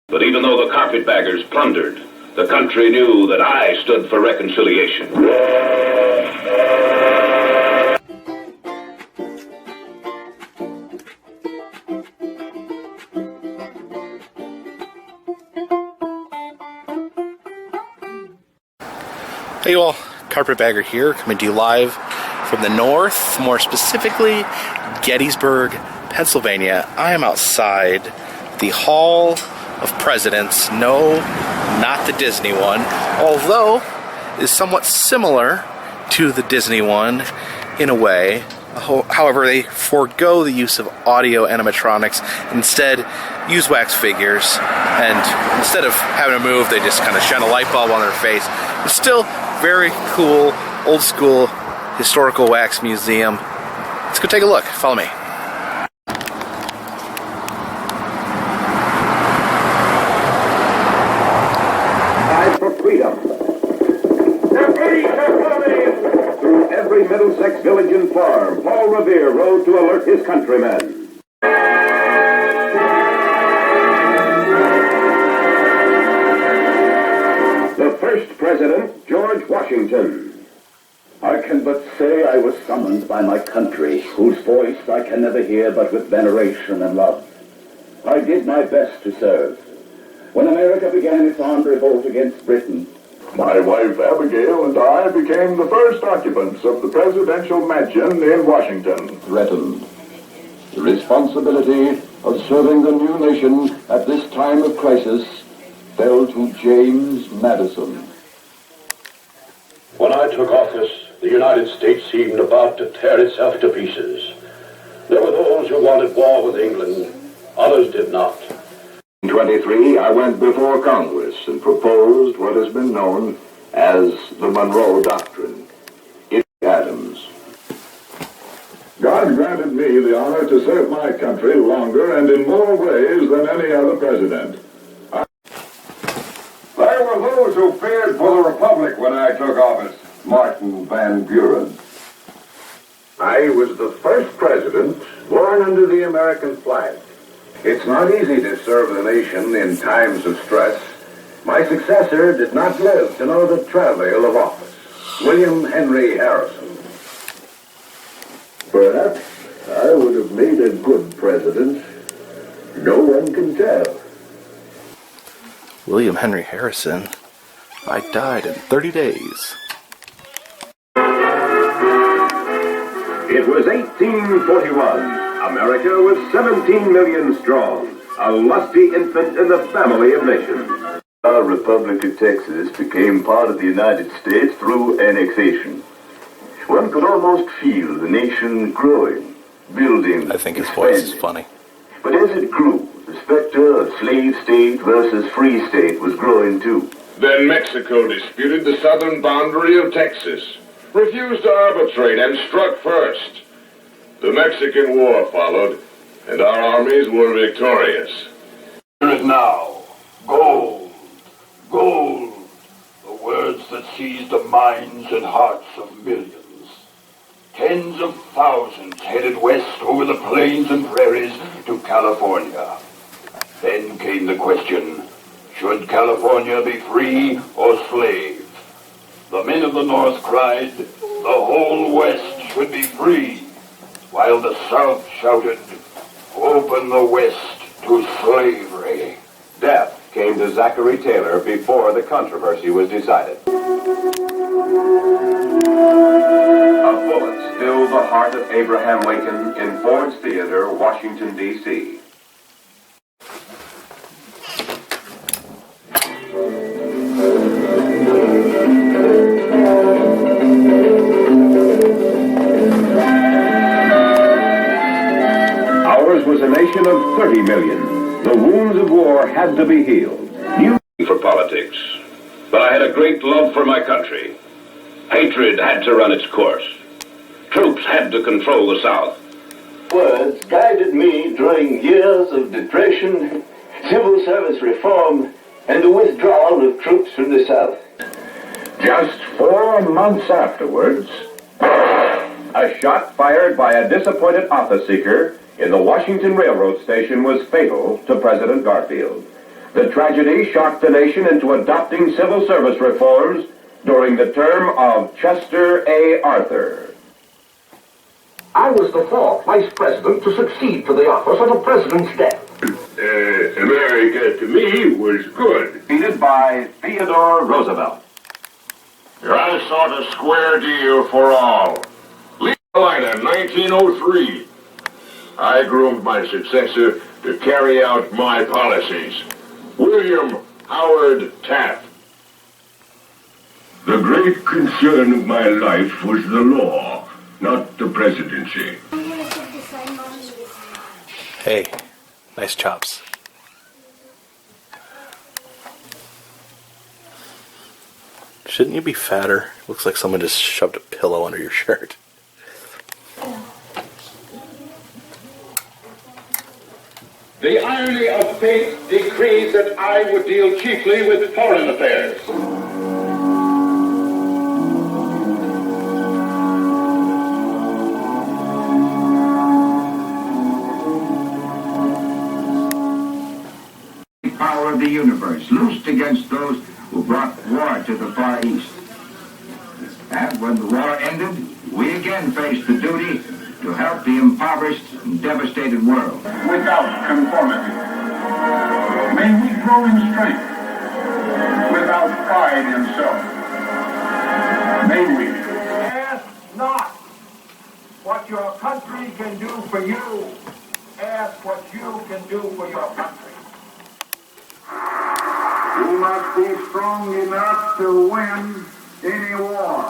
But even though the carpetbaggers plundered, the country knew that I stood for reconciliation. Hey you all, Carpetbagger here, coming to you live from the north, more specifically Gettysburg, Pennsylvania. I am outside the Hall of Presidents. No, not the Disney one, although it is somewhat similar to the Disney one in a way. However, they forego the use of audio animatronics, instead use wax figures, and instead of having to move, they just kind of shine a light bulb on their face. It's still very cool, old school, historical wax museum. Let's go take a look. Follow me. For freedom. The British are coming! Through every Middlesex village and farm, Paul Revere rode to alert his countrymen. The first president, George Washington. I can but say I was summoned by my country, whose voice I can never hear but with veneration and love. I did my best to serve. When America began its armed revolt against Britain, my wife Abigail and I became the first occupants of the presidential mansion in Washington. Threatened. The responsibility of serving the new nation at this time of crisis fell to James Madison. When I took office, the United States seemed about to tear itself to pieces. There were those who wanted war with England, others did not. In 1923, I went before Congress and proposed what has been known as the Monroe Doctrine. It Adams. God granted me the honor to serve my country longer and in more ways than any other president. There were those who feared for the Republic when I took office. Martin Van Buren. I was the first president born under the American flag. It's not easy to serve the nation in times of stress. My successor did not live to know the travail of office. William Henry Harrison. Perhaps I would have made a good president. No one can tell. William Henry Harrison. I died in 30 days. It was 1841. America was 17 million strong, a lusty infant in the family of nations. Our Republic of Texas became part of the United States through annexation. One could almost feel the nation growing, building, I think his voice is funny. But as it grew, the specter of slave state versus free state was growing too. Then Mexico disputed the southern boundary of Texas, refused to arbitrate, and struck first. The Mexican War followed, and our armies were victorious. Here it now. Gold. Gold. The words that seized the minds and hearts of millions. Tens of thousands headed west over the plains and prairies to California. Then came the question, should California be free or slave? The men of the North cried, the whole West should be free, while the South shouted, open the West to slavery. Death came to Zachary Taylor before the controversy was decided. A bullet stilled the heart of Abraham Lincoln in Ford's Theater, Washington, D.C. Ours was a nation of 30 million. The wounds of war had to be healed. For politics, but I had a great love for my country. Hatred had to run its course. Troops had to control the South. Words guided me during years of depression, civil service reform, and the withdrawal of troops from the South. Just 4 months afterwards, a shot fired by a disappointed office seeker in the Washington Railroad station was fatal to President Garfield. The tragedy shocked the nation into adopting civil service reforms during the term of Chester A. Arthur. I was the fourth vice president to succeed to the office of the president's death. America, to me, was good. Defeated by Theodore Roosevelt. I sought a square deal for all. Legal line in 1903. I groomed my successor to carry out my policies. William Howard Taft. The great concern of my life was the law, not the presidency. Hey, nice chops. Shouldn't you be fatter? Looks like someone just shoved a pillow under your shirt. The irony of fate decrees that I would deal chiefly with foreign affairs. The power of the universe, loosed against those who brought war to the Far East. And when the war ended, we again faced the duty to help the impoverished and devastated world. Without conformity, may we grow in strength. Without pride in self, may we ask not what your country can do for you. Ask what you can do for your country. We must be strong enough to win any war,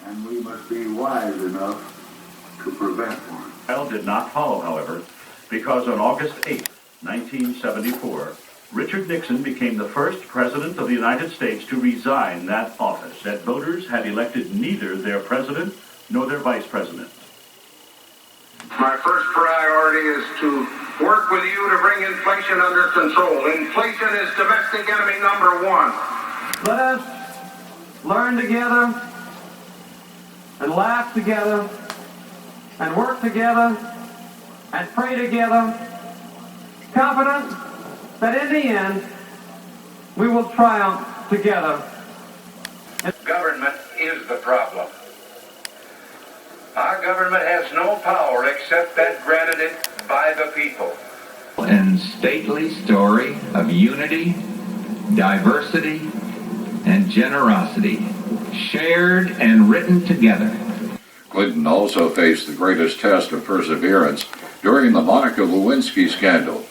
and we must be wise enough to prevent one. Trial did not follow, however, because on August 8, 1974, Richard Nixon became the first president of the United States to resign that office, that voters had elected neither their president nor their vice president. My first priority is to work with you to bring inflation under control. Inflation is domestic enemy number one. Let us learn together and laugh together and work together and pray together, confident that in the end we will triumph together. Government is the problem. Our government has no power except that granted it by the people. And stately story of unity, diversity, and generosity, shared and written together. Clinton also faced the greatest test of perseverance during the Monica Lewinsky scandal.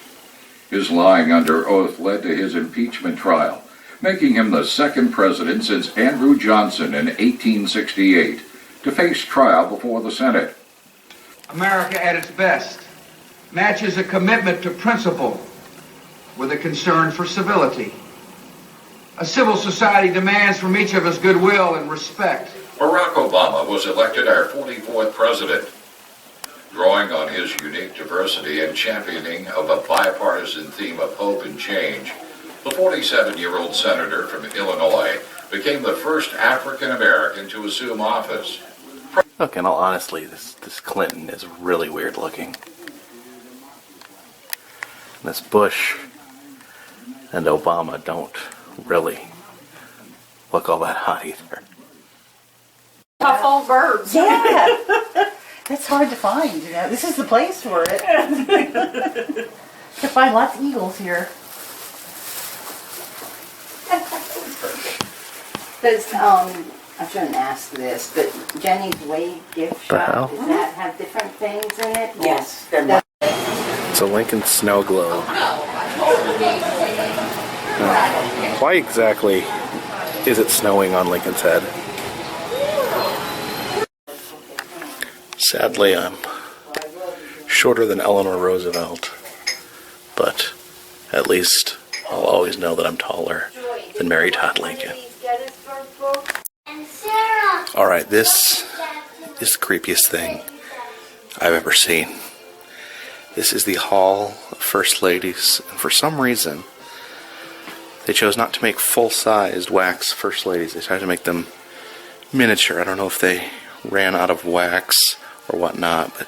His lying under oath led to his impeachment trial, making him the second president since Andrew Johnson in 1868 to face trial before the Senate. America at its best matches a commitment to principle with a concern for civility. A civil society demands from each of us goodwill and respect. Barack Obama was elected our 44th president, drawing on his unique diversity and championing of a bipartisan theme of hope and change. The 47-year-old senator from Illinois became the first African-American to assume office. Look, in all honesty, this Clinton is really weird looking. This Bush and Obama don't really look all that hot either. Tough old birds. Yeah. That's hard to find, you know. This is the place for it. You can find lots of eagles here. Does, I shouldn't ask this, but Jenny's Wade gift shop, does that have different things in it? Yes. It's a Lincoln snow globe. Why exactly is it snowing on Lincoln's head? Sadly, I'm shorter than Eleanor Roosevelt, but at least I'll always know that I'm taller than Mary Todd Lincoln. Alright, this is the creepiest thing I've ever seen. This is the Hall of First Ladies, and for some reason, they chose not to make full-sized wax First Ladies. They tried to make them miniature. I don't know if they ran out of wax or whatnot, but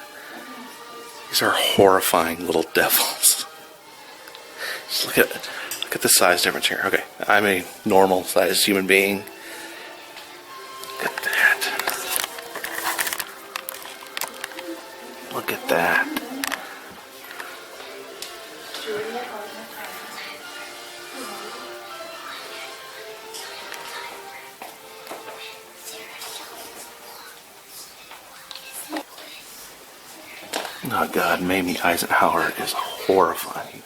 these are horrifying little devils. Just look at the size difference here. Okay, I'm a normal sized human being. Look at that. Look at that. Oh God, Mamie Eisenhower is horrifying.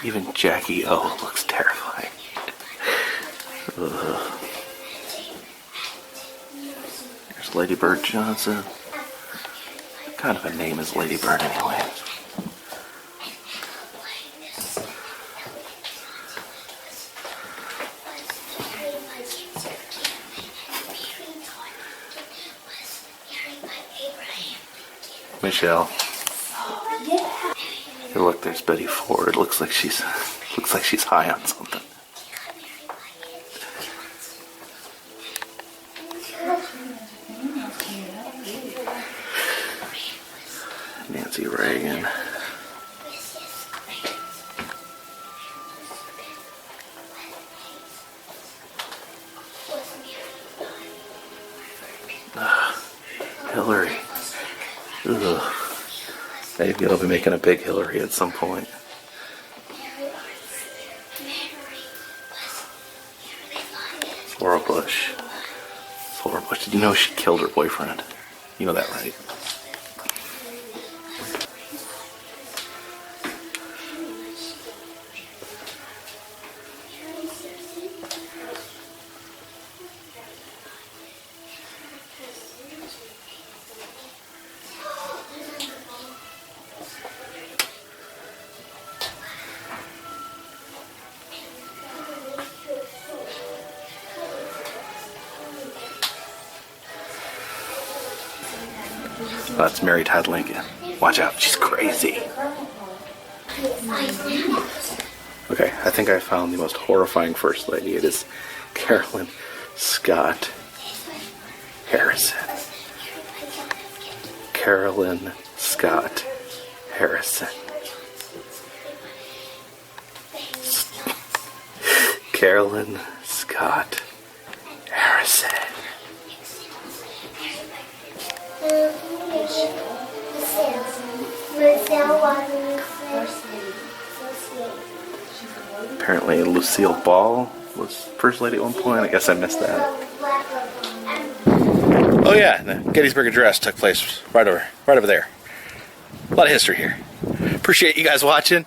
Even Jackie O looks terrifying. Ugh. There's Lady Bird Johnson. What kind of a name is Lady Bird anyway? Michelle. Hey, look, there's Betty Ford. Looks like she's high on something. Nancy Reagan. Hillary. Ugh. Maybe I'll be making a big Hillary at some point. Laura Bush. Laura Bush. Did you know she killed her boyfriend? You know that, right? That's Mary Todd Lincoln. Watch out, she's crazy. Okay, I think I found the most horrifying First Lady. It is Carolyn Scott Harrison. Carolyn Scott Harrison. Carolyn Scott Harrison. Apparently Lucille Ball was First Lady at one point. I guess I missed that. Oh yeah, the Gettysburg Address took place right over there. A lot of history here. Appreciate you guys watching.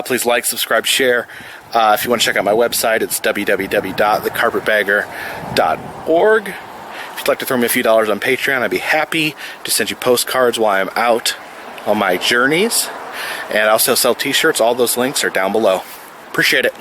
Please like, subscribe, share. If you want to check out my website, it's www.thecarpetbagger.org. If you'd like to throw me a few dollars on Patreon, I'd be happy to send you postcards while I'm out on my journeys. And I also sell t-shirts. All those links are down below. Appreciate it.